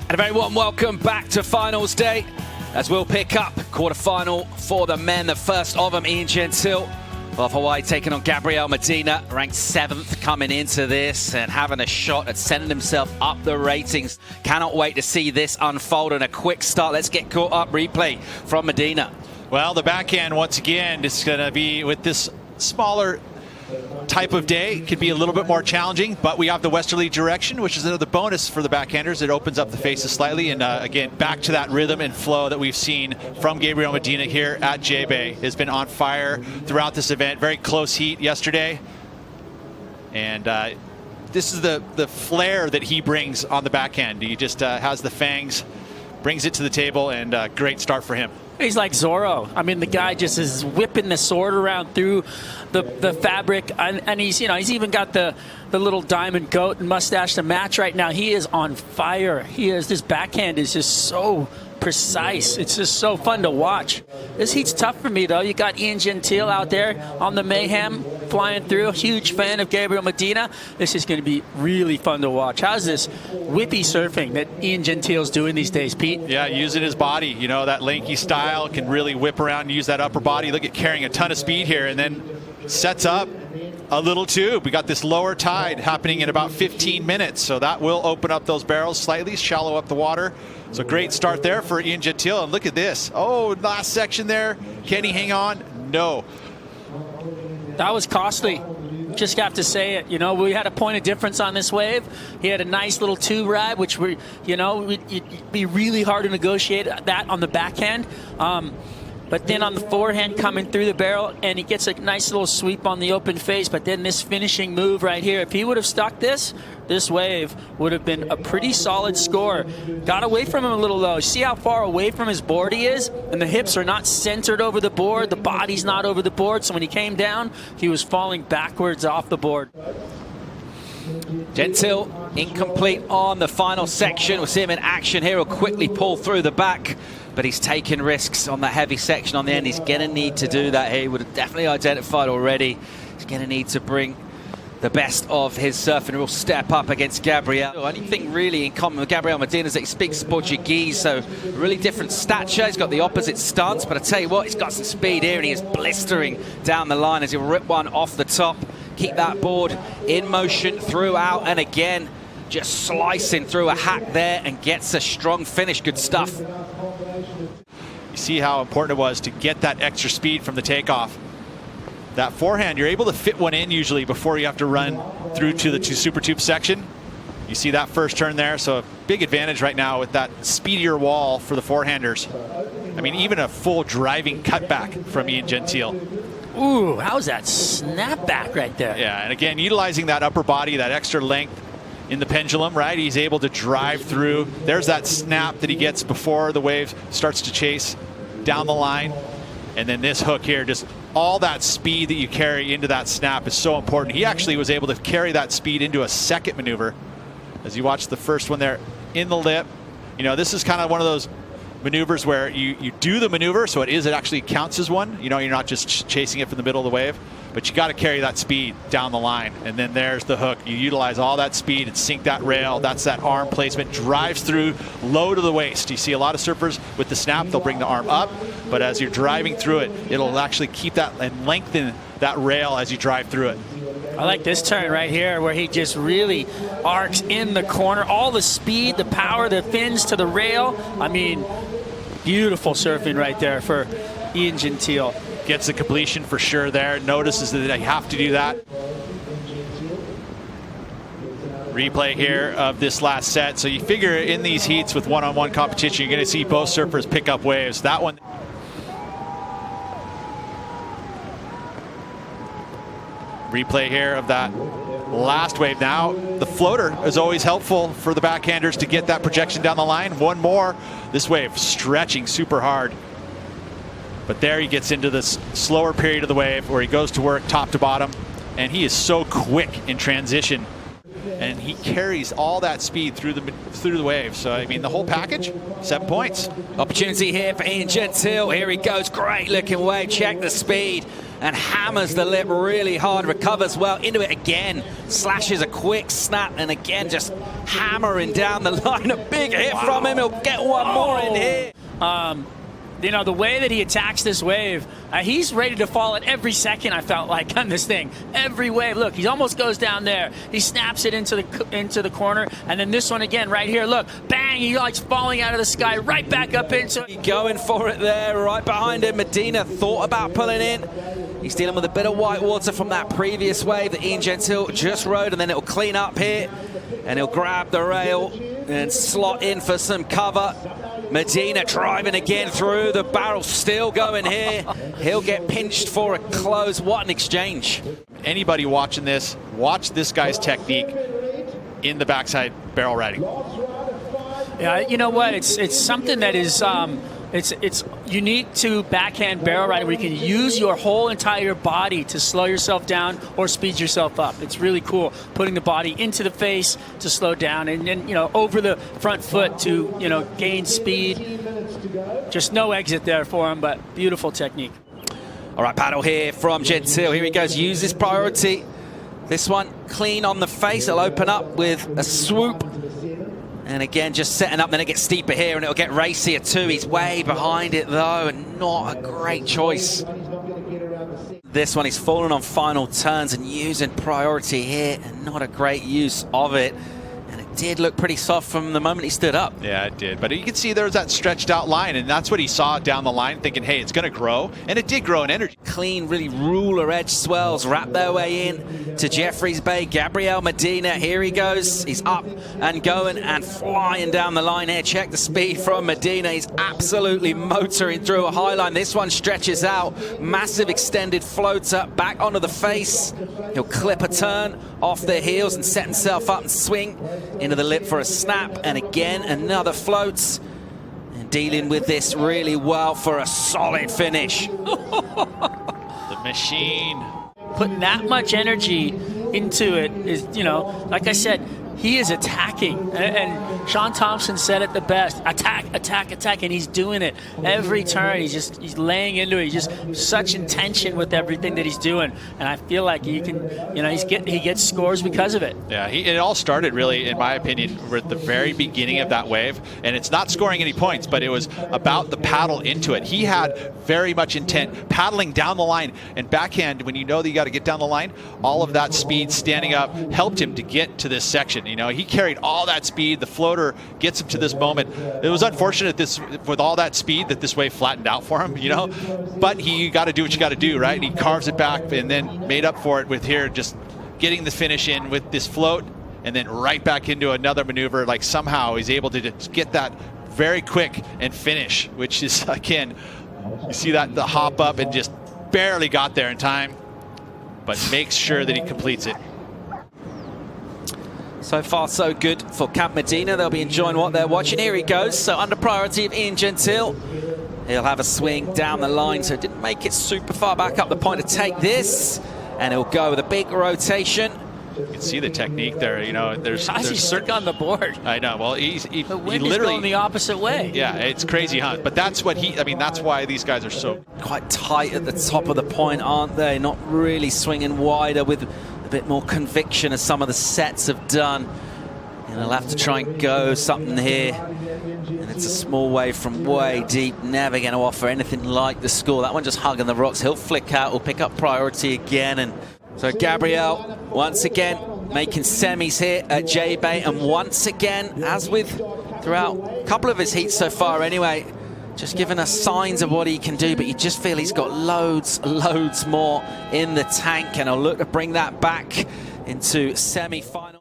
And a very warm welcome back to finals day as we'll pick up quarterfinal for the men. The first of them, Ian Gentil of Hawaii, taking on Gabriel Medina, ranked 7th coming into this and having a shot at sending himself up the ratings. Cannot wait to see this unfold and a quick start. Let's get caught up. Replay from Medina. Well, the backhand once again is going to be with this smaller type of day. It could be a little bit more challenging, but we have the westerly direction, which is another bonus for the backhanders. It opens up the faces slightly, and again, back to that rhythm and flow that we've seen from Gabriel Medina here at J-Bay. Has been on fire throughout this event. Very close heat yesterday, and this is the flair that he brings on the backhand. He just has the fangs, brings it to the table, and great start for him. He's like Zorro. I mean, the guy just is whipping the sword around through the fabric, and he's even got the little diamond goat and mustache to match right now. He is on fire. This backhand is just so precise. It's just so fun to watch. This heat's tough for me though. You got Ian Gentil out there on the mayhem flying through. Huge fan of Gabriel Medina. This is going to be really fun to watch. How's this whippy surfing that Ian Gentil's doing these days, Pete? Yeah, using his body. You know, that lanky style can really whip around and use that upper body. Look at carrying a ton of speed here, and then sets up a little tube. We got this lower tide happening in about 15 minutes, so that will open up those barrels slightly, shallow up the water. So great start there for Ian Gentil, and look at this. Oh, last section there. Can he hang on? No. That was costly. Just have to say it. You know, we had a point of difference on this wave. He had a nice little tube ride, which it'd be really hard to negotiate that on the backhand. But then on the forehand, coming through the barrel, and he gets a nice little sweep on the open face. But then this finishing move right here, if he would have stuck this wave would have been a pretty solid score. Got away from him a little though. See how far away from his board he is? And the hips are not centered over the board. The body's not over the board. So when he came down, he was falling backwards off the board. Gentil incomplete on the final section. We'll see him in action here. He'll quickly pull through the back, but he's taking risks on the heavy section on the end. He's going to need to do that here. He would have definitely identified already. He's going to need to bring the best of his surfing. He'll step up against Gabriel. Anything really in common with Gabriel Medina is that he speaks Portuguese, so really different stature. He's got the opposite stance, but I tell you what, he's got some speed here, and he is blistering down the line as he'll rip one off the top. Keep that board in motion throughout, and again, just slicing through a hack there and gets a strong finish. Good stuff. You see how important it was to get that extra speed from the takeoff. That forehand, you're able to fit one in usually before you have to run through to the super tube section. You see that first turn there, so a big advantage right now with that speedier wall for the forehanders. I mean, even a full driving cutback from Ian Gentil. Ooh, how's that snapback right there? Yeah, and again, utilizing that upper body, that extra length in the pendulum, right? He's able to drive through. There's that snap that he gets before the wave starts to chase down the line. And then this hook here, just all that speed that you carry into that snap is so important. He actually was able to carry that speed into a second maneuver. As you watch the first one there in the lip, you know, this is kind of one of those maneuvers where you do the maneuver, so it actually counts as one. You know, you're not just chasing it from the middle of the wave, but you got to carry that speed down the line. And then there's the hook. You utilize all that speed and sink that rail. That's that arm placement. Drives through low to the waist. You see a lot of surfers with the snap, they'll bring the arm up, but as you're driving through it, it'll actually keep that and lengthen that rail as you drive through it. I like this turn right here where he just really arcs in the corner. All the speed, the power, the fins to the rail. I mean, beautiful surfing right there for Ian Gentil. Gets the completion for sure there. Notices that they have to do that. Replay here of this last set. So you figure in these heats with one-on-one competition, you're going to see both surfers pick up waves. That one. Replay here of that last wave. Now the floater is always helpful for the backhanders to get that projection down the line. One more. This wave stretching super hard. But there he gets into this slower period of the wave where he goes to work top to bottom, and he is so quick in transition. and he carries all that speed through the wave. So I mean, the whole package, 7 points. Opportunity here for Ian Gentil. Here he goes, great looking wave. Check the speed and hammers the lip really hard. Recovers well into it again. Slashes a quick snap and again just hammering down the line. A big hit from him. He'll get one more in here. You know, the way that he attacks this wave, he's ready to fall at every second, I felt like, on this thing. Every wave. Look, he almost goes down there. He snaps it into the corner. And then this one again right here. Look, bang, he likes falling out of the sky right back up into it. Going for it there, right behind him. Medina thought about pulling in. He's dealing with a bit of white water from that previous wave that Ian Gentil just rode, and then it'll clean up here. And he'll grab the rail and slot in for some cover. Medina driving again through, the barrel still going here. He'll get pinched for a close. What an exchange. Anybody watching this, watch this guy's technique in the backside barrel riding. Yeah, you know what? It's something that is it's unique to backhand barrel riding, where you can use your whole entire body to slow yourself down or speed yourself up. It's really cool, putting the body into the face to slow down, and then, you know, over the front foot to, you know, gain speed. Just no exit there for him, but beautiful technique. All right, paddle here from Gentil. Here he goes, uses priority. This one clean on the face. It'll open up with a swoop. And again, just setting up, then it gets steeper here and it'll get racier too. He's way behind it though, and not a great choice. This one, he's fallen on final turns and using priority here, and not a great use of it. And it did look pretty soft from the moment he stood up. Yeah, it did. But you can see there's that stretched out line, and that's what he saw down the line, thinking, hey, it's going to grow. And it did grow in energy. Clean, really ruler edge swells wrap their way in to Jeffreys Bay. Gabriel Medina, here he goes. He's up and going and flying down the line here. Check the speed from Medina. He's absolutely motoring through a high line. This one stretches out. Massive extended floater back onto the face. He'll clip a turn off the heels and set himself up and swing into the lip for a snap. And again, another floats. And dealing with this really well for a solid finish. The machine. Putting that much energy into it is, you know, like I said, he is attacking. And Sean Thompson said it the best. Attack, attack, attack. And he's doing it every turn. He's laying into it. He's just such intention with everything that he's doing. And I feel like he can, you know, he gets scores because of it. Yeah, it all started really, in my opinion, at the very beginning of that wave. And it's not scoring any points, but it was about the paddle into it. He had very much intent, paddling down the line. And backhand, when you know that you got to get down the line, all of that speed standing up helped him to get to this section. You know, he carried all that speed. The floater gets him to this moment. It was unfortunate with all that speed that this wave flattened out for him, you know, but you got to do what you got to do, right? And he carves it back and then made up for it with here just getting the finish in with this float, and then right back into another maneuver. Like somehow he's able to just get that very quick and finish, which is, again, you see that the hop up and just barely got there in time, but makes sure that he completes it. So far, so good for Camp Medina. They'll be enjoying what they're watching. Here he goes. So under priority of Ian Gentil. He'll have a swing down the line, so didn't make it super far back up the point to take this. And he'll go with a big rotation. You can see the technique there. You know, there's He's stuck on the board. I know. Well, he literally is literally going the opposite way. Yeah, it's crazy, huh? But that's what I mean, that's why these guys are so Quite tight at the top of the point, aren't they? Not really swinging wider with a bit more conviction as some of the sets have done. And they'll have to try and go something here. And it's a small wave from way deep. Never going to offer anything like the score. That one just hugging the rocks. He'll flick out. He'll pick up priority again. And so Gabriel, once again, making semis here at J-Bay. And once again, as with throughout a couple of his heats so far anyway, just giving us signs of what he can do, but you just feel he's got loads more in the tank, and I'll look to bring that back into semi-final.